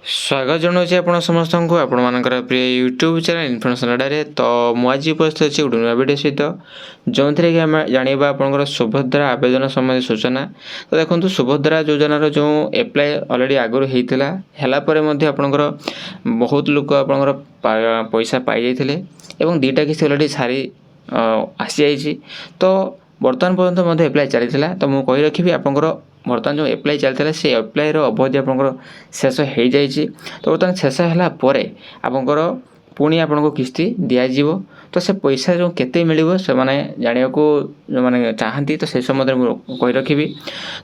स्वागत जनाऊँ आप समस्त को आपर प्रिय यूट्यूब चैनल इनफॉरमेशन अड्डे। तो मुझे उपस्थित अच्छी गोटे नुआ वीडियो सहित जो थी कि आम जाना आपंकर सुभद्रा आवेदन संबंधी सूचना। तो देखो सुभद्रा योजनार जो एप्लाय अलरेडी आगुरी होता आपंकर बहुत लोग आपंकर पैसा पाई जाते और दुईटा किस्त अलरेडी सारी आसी जाइए। तो बर्तमान पर्यटन एप्लाय चली तो मुझे कही रखी आपंकर बर्तमान जो एप्लाय चलता से एप्लायर अवधि आपंकर शेष हो जाइए। तो बर्तमान शेष है आपंकर पुणी आपको किस्ती दिज्व। तो से पैसा जो केते मिल से मैंने जाना को जो मैंने चाहती तो से समय कही रखी।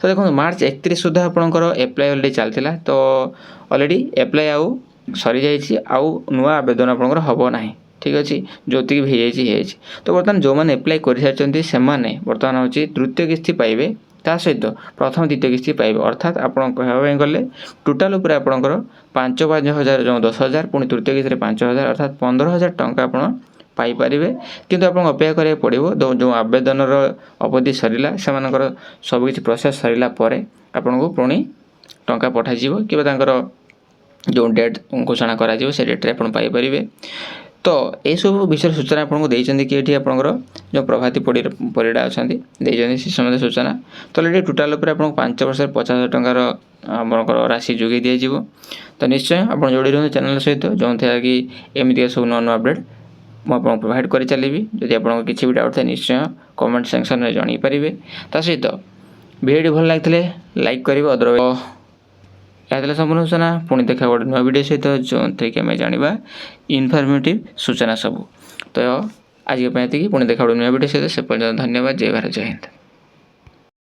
तो देखो मार्च 31 सुधा आपंकर एप्लाय अलरेडी चलता। तो अलरेडी एप्लाय आउ सरी जाइए आउ नुआ आवेदन आपंकर हम ना। ठीक अच्छे जोतिक भी हो। तो बर्तमान जो मैंने एप्लाय कर सारी से बर्तमान हूँ तृतीय किस्ती पाइबे ता सहित प्रथम द्वितीय किस्ती पाइबे। अर्थात आप गले टोटाल उपर आपंकर 5,000 जो 10,000 पुणी तृतीय किस्ती 5,000 अर्थात 15,000 टंका आप पाइपर। किंतु आप अपेक्षा करा पड़ो जो आवेदन अवधि सरला से सबकि प्रोसेस सरला आपन को पुणी टंका पठाଯିव कि जो डेट घोषणा करा से डेट्रे आप पाइपर। तो ये सब विषय सूचना आपको देते कि ये आपंकर जो प्रभाती परिडा अच्छा से संबंधी सूचना। तो अलरेडी टोटाल उपर आपको 5 वर्ष 50,000 टंकार आपंकर राशि जोगे दिज्व। तो निश्चय आप जोड़ी रुहतु चैनल सहित जो थे कि एमती सब नुआ नुआ अपडेट मुझे प्रोवाइड कर चलिए। जदि आपको किसी भी डाउट थे निश्चय कमेंट सेक्शन में जन पारे। ता सहित वीडियो भल लगे लाइक करेंगे। अदरवाइज यह संपूर्ण सूचना पुणी देखा गोटे नुआ वीडियो सहित जो थे कि आम जाना इनफर्मेटिव सूचना सब। तो आज पुणी देखा गोटे नुआ वीडियो सहित से पर्यटन धन्यवाद। जय भारत जय हिंद।